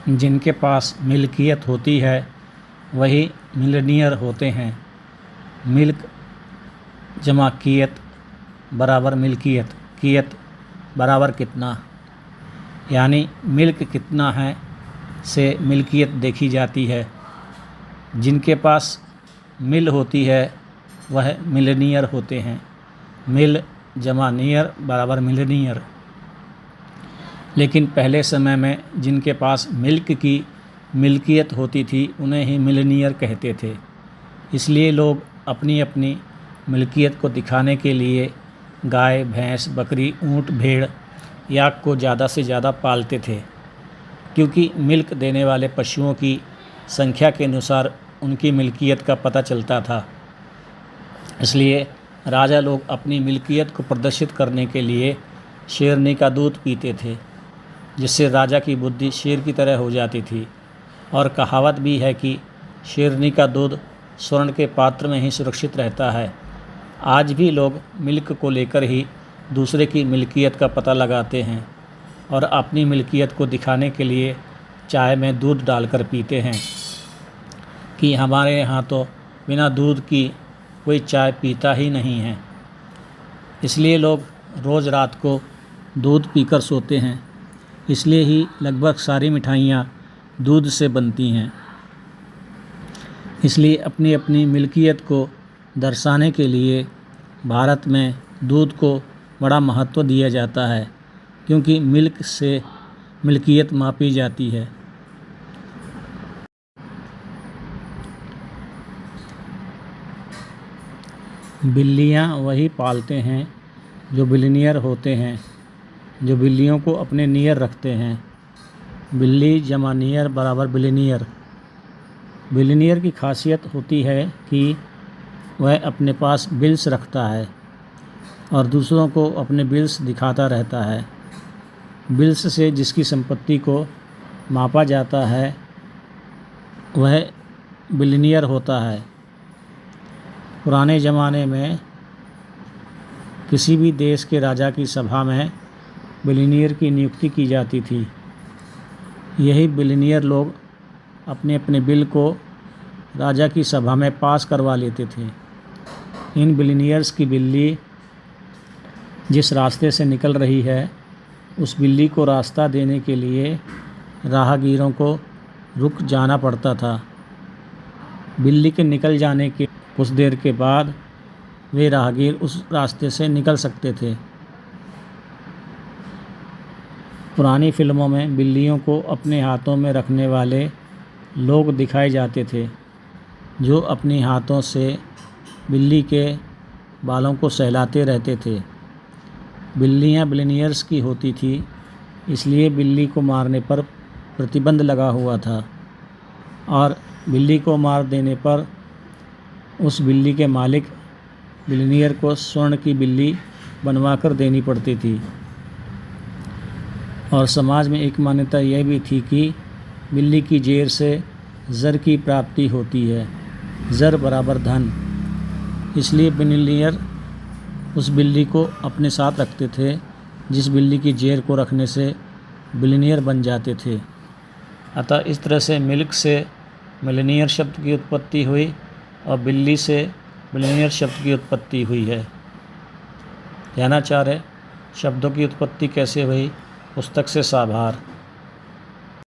जिनके पास मिल्कियत होती है वही मिलनियर होते हैं। मिल्क जमा कियत बराबर मिल्कियत, कियत बराबर कितना, यानी मिल्क कितना है से मिल्कियत देखी जाती है। जिनके पास मिल होती है वह मिलनियर होते हैं। मिल जमा नियर बराबर मिलनियर। लेकिन पहले समय में जिनके पास मिल्क की मिल्कियत होती थी उन्हें ही मिलनियर कहते थे। इसलिए लोग अपनी अपनी मिल्कियत को दिखाने के लिए गाय, भैंस, बकरी, ऊँट, भेड़ याक को ज़्यादा से ज़्यादा पालते थे, क्योंकि मिल्क देने वाले पशुओं की संख्या के अनुसार उनकी मिल्कियत का पता चलता था। इसलिए राजा लोग अपनी मिल्कियत को प्रदर्शित करने के लिए शेरनी का दूध पीते थे, जिससे राजा की बुद्धि शेर की तरह हो जाती थी। और कहावत भी है कि शेरनी का दूध स्वर्ण के पात्र में ही सुरक्षित रहता है। आज भी लोग मिल्क को लेकर ही दूसरे की मिल्कियत का पता लगाते हैं और अपनी मिल्कियत को दिखाने के लिए चाय में दूध डालकर पीते हैं कि हमारे यहाँ तो बिना दूध की कोई चाय पीता ही नहीं है। इसलिए लोग रोज़ रात को दूध पीकर सोते हैं। इसलिए ही लगभग सारी मिठाइयाँ दूध से बनती हैं। इसलिए अपनी अपनी मिल्कियत को दर्शाने के लिए भारत में दूध को बड़ा महत्व दिया जाता है, क्योंकि मिल्क से मिल्कियत मापी जाती है। बिल्लियाँ वही पालते हैं जो बिलियनियर होते हैं, जो बिल्लियों को अपने नियर रखते हैं। बिल्ली जमा नियर बराबर बिलियनियर। बिलियनियर की खासियत होती है कि वह अपने पास बिल्स रखता है और दूसरों को अपने बिल्स दिखाता रहता है। बिल्स से जिसकी संपत्ति को मापा जाता है वह बिलियनियर होता है। पुराने ज़माने में किसी भी देश के राजा की सभा में बिलियनियर की नियुक्ति की जाती थी। यही बिलियनियर लोग अपने अपने बिल को राजा की सभा में पास करवा लेते थे। इन बिलियनियर्स की बिल्ली जिस रास्ते से निकल रही है उस बिल्ली को रास्ता देने के लिए राहगीरों को रुक जाना पड़ता था। बिल्ली के निकल जाने के कुछ देर के बाद वे राहगीर उस रास्ते से निकल सकते थे। पुरानी फिल्मों में बिल्लियों को अपने हाथों में रखने वाले लोग दिखाए जाते थे, जो अपने हाथों से बिल्ली के बालों को सहलाते रहते थे। बिल्लियाँ बिलियनियर्स की होती थी, इसलिए बिल्ली को मारने पर प्रतिबंध लगा हुआ था और बिल्ली को मार देने पर उस बिल्ली के मालिक बिलियनियर को स्वर्ण की बिल्ली बनवा कर देनी पड़ती थी। और समाज में एक मान्यता यह भी थी कि बिल्ली की जेर से ज़र की प्राप्ति होती है, ज़र बराबर धन। इसलिए बिलियनियर उस बिल्ली को अपने साथ रखते थे जिस बिल्ली की जेर को रखने से बिलियनियर बन जाते थे। अतः इस तरह से मिल्क से मिलनियर शब्द की उत्पत्ति हुई और बिल्ली से बिलियनियर शब्द की उत्पत्ति हुई है। ध्यानाचार्य शब्दों की उत्पत्ति कैसे हुई, पुस्तक से साभार।